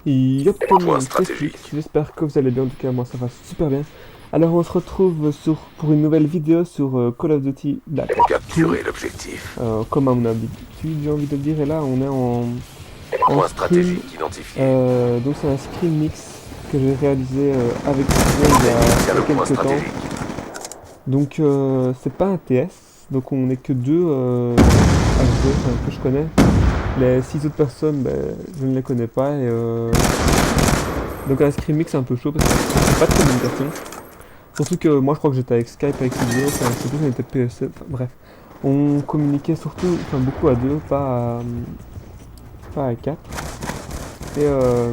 Yop, Point stratégique. j'espère que vous allez bien, en tout cas moi ça va super bien. Alors on se retrouve pour une nouvelle vidéo sur Call of Duty Black Ops 2, Capturer l'objectif. comme à mon habitude j'ai envie de le dire, et là on est en Point scrim, stratégique identifié. donc c'est un scrim mix que j'ai réalisé avec Steven il y Vers a le point quelques temps. stratégique. Donc c'est pas un TS, donc on est que deux à jouer, enfin, que je connais. Les 6 autres personnes, ben, je ne les connais pas. Donc un scrim mix c'est un peu chaud parce que c'est pas de communication. Surtout que moi je crois que j'étais avec Skype avec Silvio, enfin surtout on était PSC, enfin bref. On communiquait surtout, enfin beaucoup à deux, pas à quatre. Et, euh,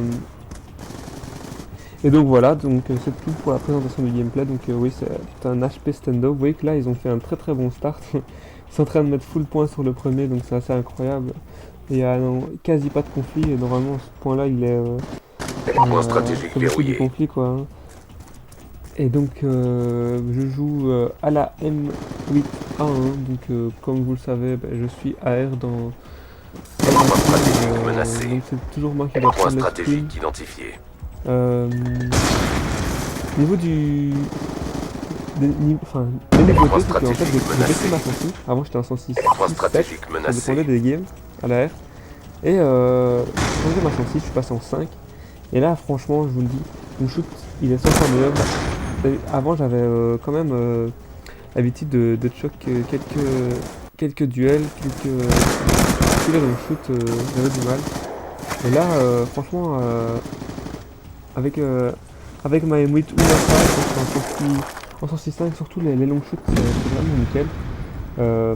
et donc voilà, donc c'est tout pour la présentation du gameplay. Donc oui, c'est un HP stand-up. Vous voyez que là ils ont fait un très très bon start. Ils sont en train de mettre full point sur le premier, donc c'est assez incroyable. Et il n'y a quasi pas de conflit, et normalement ce point là il est... Point stratégique c'est beaucoup du verrouillé. conflit quoi, hein. Et donc je joue à la M8A1, donc comme vous le savez, ben, je suis AR dans la Point team, stratégique menacé. donc c'est toujours moi qui dois Point prendre le screen. stratégique identifié. Euh, niveau enfin, des nouveautés, c'est qu'en fait j'ai baissé ma sensi. Avant j'étais en sensi 6, Point 7, stratégique ça dépendait menacé. des games à la R. Et j'ai changé ma sensi, je suis passé en 5. Et là franchement je vous le dis, mon shoot il est 100 fois meilleur. Avant j'avais quand même l'habitude de choc quelques duels, quelques dans le shoot, j'avais du mal. Et là franchement avec ma M8 ou ma 5, en 165 surtout les longs shoots c'est vraiment nickel. Euh,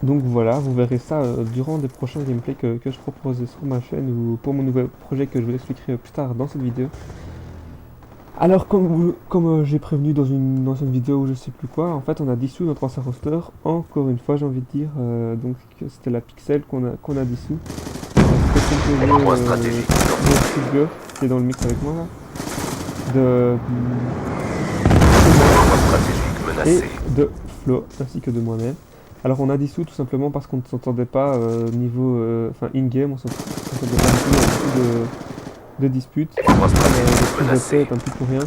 donc voilà, vous verrez ça durant des prochains gameplays que je proposerai sur ma chaîne ou pour mon nouvel projet que je vous expliquerai plus tard dans cette vidéo. Alors comme j'ai prévenu dans une ancienne vidéo ou je sais plus quoi, en fait on a dissous notre ancien roster, encore une fois j'ai envie de dire, donc c'était la Pixel qu'on a dissous. C'était composé Point stratégique de identifié. Silver, qui est dans le mix avec moi là, de Point stratégique et menacé. de Flo, ainsi que de moi-même. Alors on a dissous tout simplement parce qu'on ne s'entendait pas niveau, enfin in-game, on s'entendait pas du tout, il y a beaucoup de disputes, Point de stratégique prises de menacé. tête, un peu pour rien.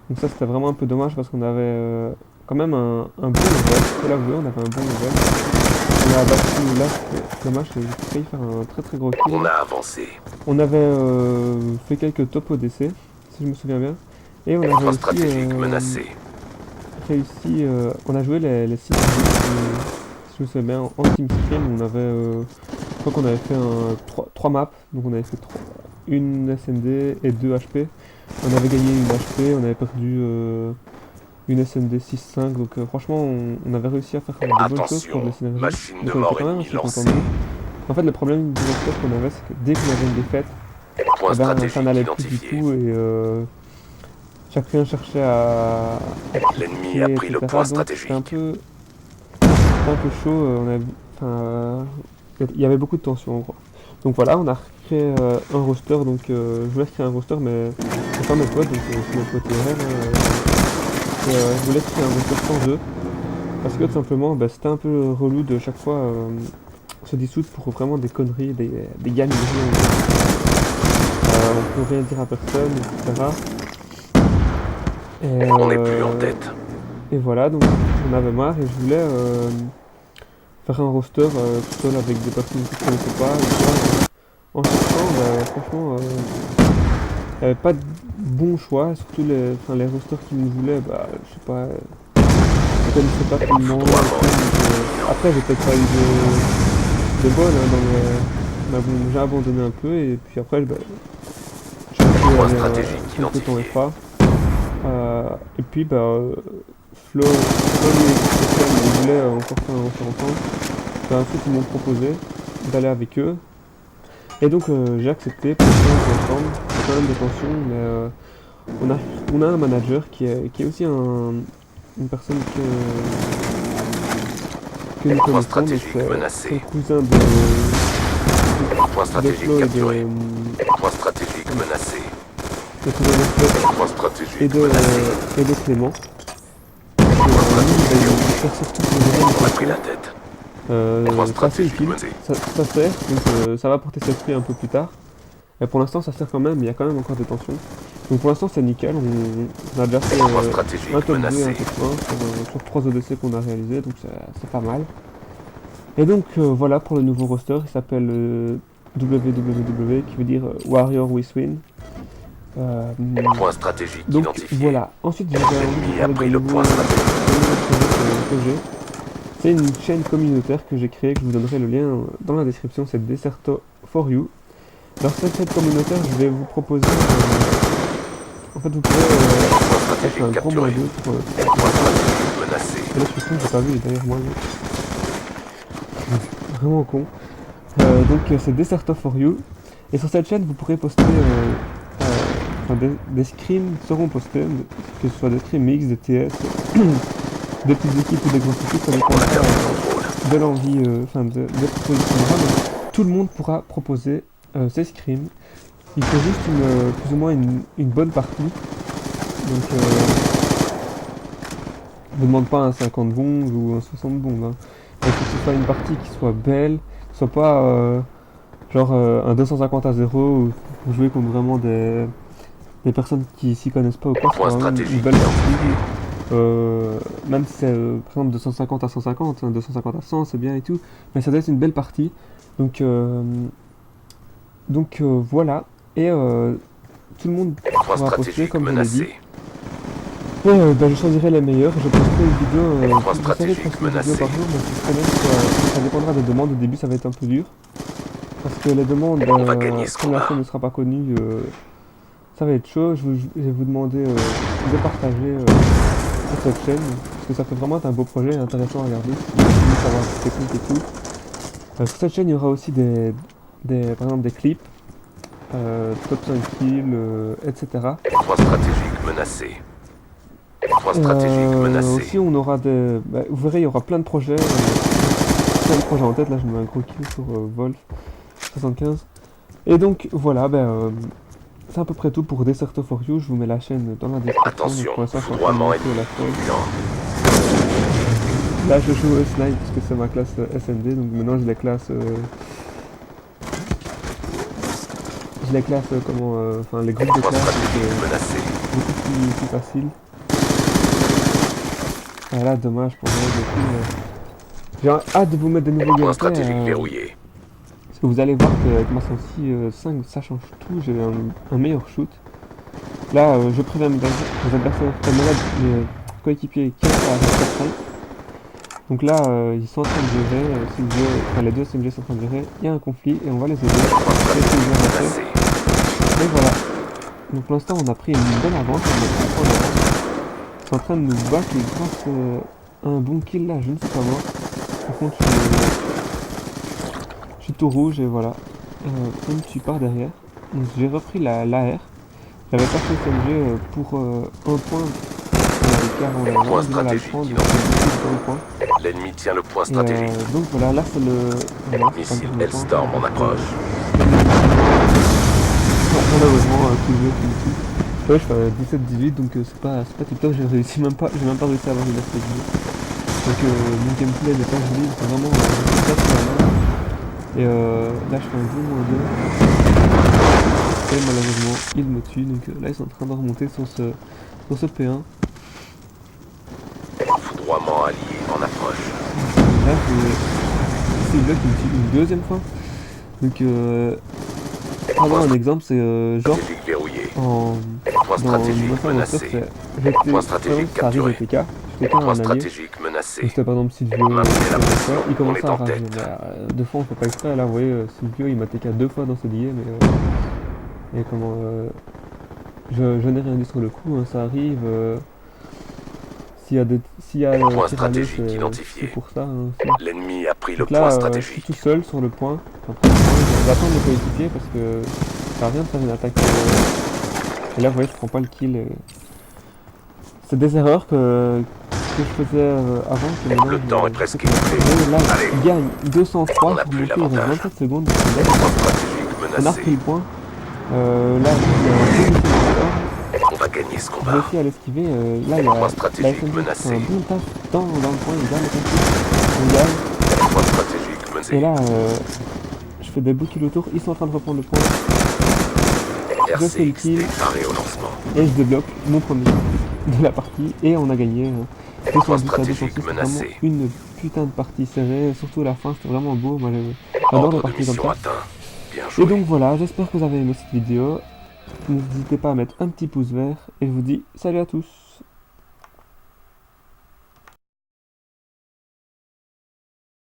Donc ça c'était vraiment un peu dommage parce qu'on avait quand même un bon level, faut l'avouer, on avait un bon level. On a battu là, c'était dommage, j'ai failli faire un très très gros kill On là. a avancé. On avait fait quelques top ODC, si je me souviens bien. Et on avait Point aussi stratégique menacé. réussi, on a joué les 6 si je me souviens bien, en team scrim, on avait, je crois qu'on avait fait 3 maps, donc on avait fait une SND et 2 HP. On avait gagné une HP, on avait perdu une SND 6-5, donc franchement on avait réussi à faire de bonnes choses pour Attention. les synergies, Machine de donc on était mort quand même ennemie assez content de lancée. nous. En fait le problème du roster qu'on avait, c'est que dès qu'on avait une défaite, Point eh ben ça stratégique n'allait plus du identifié. tout, et chacun cherchait à L'ennemi a critiquer, pris le etc. point Donc stratégique. c'était un peu chaud, enfin, il y avait beaucoup de tension en gros. Donc voilà, on a créé un roster, donc je vous laisse créer un roster, mais c'est pas mes potes, donc c'est mes potes IRL, je vous laisse créer un roster sans jeu, parce que tout simplement bah, c'était un peu relou de chaque fois se dissoudre pour vraiment des conneries, des gagnes, on peut rien dire à personne, etc. Et, On n'est plus en tête. et voilà, donc j'en avais marre et je voulais faire un roster tout seul avec des personnes que je connaissais pas. Et là, en cherchant, bah, franchement, il n'y avait pas de bon choix, surtout enfin, les rosters qui me voulaient, bah, je sais pas, je connaissais pas tout le monde. Et tout, donc, après, j'ai peut-être pas eu de bol hein, mais bon, j'ai abandonné un peu et puis après, bah, j'ai pu Point aller stratégique quelques temps identifié. FA. Et puis, bah, Flo et Christian, ils voulaient encore faire un roster ensemble. C'est un truc qu'ils m'ont proposé d'aller avec eux. Et donc j'ai accepté pour faire ensemble. Il y a quand même des tensions, mais on, a, on a un manager qui est aussi une personne que nous Point connaissons. Donc stratégique c'est le menacé. cousin Point de stratégique Flo capturé. Point stratégique menacé. le cousin de Flo Point et stratégique menacé. et de Clément. Donc, Point lui, stratégique il verrouillé. cherche surtout pour gérer les On a pris tensions. la tête. Point c'est assez stratégique utile, mené. ça sert, donc ça va apporter cette prix un peu plus tard. Mais pour l'instant ça sert quand même, il y a quand même encore des tensions. Donc pour l'instant c'est nickel, on a déjà fait Point un stratégique top 2 et un menacé. top 1 sur 3 ODC qu'on a réalisé, donc c'est pas mal. Et donc voilà pour le nouveau roster, il s'appelle WWW, qui veut dire Warrior We Win. Point stratégique Donc identifié. voilà, ensuite j'ai envie de L'ennemi a parler pris d'un le nouveau point stratégique. projet que j'ai. C'est une chaîne communautaire que j'ai créée, que je vous donnerai le lien dans la description, c'est Deserto for You. Dans cette chaîne communautaire, je vais vous proposer... en fait, vous pouvez Point faire un stratégique gros moins capturé. 2 pour... Point stratégique menacé. Et là, je suis con, j'ai pas vu, d'ailleurs, moi. Vraiment con. Donc, c'est Deserto for You. Et sur cette chaîne, vous pourrez poster... enfin, des scrims seront postés, que ce soit des scrims mix, des TS, des petites équipes ou des grosses équipes, ça dépendra de l'envie, enfin des propositions de mais tout le monde pourra proposer ses scrims. Il faut juste plus ou moins une bonne partie. Donc ne demande pas un 50 bombes ou un 60 bombes. Hein. Il faut que ce soit une partie qui soit belle, que ce soit pas genre un 250 à 0 où vous jouez contre vraiment des personnes qui s'y connaissent pas ou quoi, c'est Point vraiment une stratégique belle identifié. partie. Même si c'est par exemple 250 à 150, hein, 250 à 100 c'est bien et tout, mais ça doit être une belle partie. Donc, voilà, et tout le monde Point pourra poster stratégique comme je l'ai dit. menacé. Et je choisirai les meilleurs, je posterai une vidéo, Point j'essaierai de stratégique poster une vidéo menacé. par jour, mais c'est très bien que ça dépendra des demandes. Au début ça va être un peu dur, parce que les demandes, On va gagner ce comme la combat. chaîne ne sera pas connue, ça va être chaud. Je vais vous demander de partager sur cette chaîne, parce que ça peut vraiment être un beau projet intéressant à regarder, si vous voulez savoir des techniques et tout. Sur cette chaîne, il y aura aussi par exemple des clips, top 5 kills, etc. Point stratégique menacé. Point stratégique menacé. Aussi, on aura vous verrez, il y aura plein de projets. Plein de projets en tête. Là, je mets un gros kill sur Wolf 75. Et donc, voilà, c'est à peu près tout pour Deserto for You. Je vous mets la chaîne dans la description. Attention, Donc, pour l'instant, je suis en train de foudroiement monter ennemi la chaîne. imminent. Là, je joue au snipe parce que c'est ma classe SND. Donc, maintenant, je les classe. Enfin, les groupes de Point classe, stratégique c'est menacé. beaucoup plus facile. Ah là, dommage pour moi, j'ai hâte de vous mettre des nouveaux Point gameplays. stratégique verrouillé. Parce que vous allez voir qu'avec ma sensi 5, ça change tout. J'ai un meilleur shoot. Là, je préviens mes adversaires, mes coéquipiers qui sont à 4-5. Donc là, ils sont en train de gérer, les deux SMG sont en train de gérer. Il y a un conflit et on va les aider. Point stratégique Et menacé. voilà. Donc pour l'instant, on a pris une bonne avance. On a pris un point d'avance. Ils sont en train de nous battre grâce à un bon kill là, je ne sais pas moi. Par contre, je suis tout rouge et voilà. Comme tu pars derrière. Donc j'ai repris l'AR. J'avais pas fait SMG pour un point. Car on a Point vraiment du mal à le stratégique prendre. Donc identifié. c'est un point. L'ennemi tient le point Et stratégique. donc voilà, là c'est le... Voilà, c'est Missile pas le point, Hellstorm en parce que- approche. Malheureusement, tout le jeu tout ici. Ouais, je fais 17-18, donc c'est pas tip top, j'ai même pas réussi à avoir une aspect de jeu. Donc mon gameplay n'est pas joli, c'est vraiment pas sur la main. Et là je fais un bon moins 2. Et malheureusement, il me tue, donc là ils sont en train de remonter sur ce P1. Foudroiement allié en approche. Là c'est le qui me tue une deuxième fois. Donc pardon, un exemple c'est genre Stratégique verrouillé. en... Point Dans mon stratégique ancien roster, menacé. ça Point stratégique capturé. arrive au TK, j'étais qu'un Point allié. stratégique Donc menacé. c'était par exemple Silvio, Maintenez la pression, il on commençait est à en rager. tête. Mais, deux fois on fait pas exprès, là vous voyez, Silvio il m'a TK deux fois dans ce billet, mais et comment je n'ai rien dit sur le coup, hein, ça arrive. S'il y a Point tir aller, stratégique identifié. c'est pour ça. Hein, aussi. L'ennemi a pris le Donc là, point je suis stratégique. tout seul sur le point. Après, je vais attendre mes coéquipiers parce que ça sert à rien de faire une attaque. Et là, vous voyez, je prends pas le kill. C'est des erreurs que je faisais avant. Que maintenant, Le temps est presque écoulé. Là, Allez. il gagne 203 On a pour plus monter, il reste l'avantage. 27 secondes. Point stratégique On a menacé. repris le point. Là, il y a On va gagner ce j'ai combat. réussi à l'esquiver. Là, il y a Point la stratégique FND qui fait menacé. un bon taf dans le point. Il gagne le conflit. On gagne. Point Poste stratégique mené. Et là, je fais des boucles autour, ils sont en train de reprendre le point. Je fais le RCX kill déclaré au lancement. et je débloque mon premier de la partie et on a gagné. 210 à stratégique 206, c'est vraiment menacée. une putain de partie serrée, surtout à la fin, c'était vraiment beau. Moi, j'adore les Ordre de parties comme mission ça. atteint. Bien Et joué. donc voilà, j'espère que vous avez aimé cette vidéo. N'hésitez pas à mettre un petit pouce vert et je vous dis salut à tous.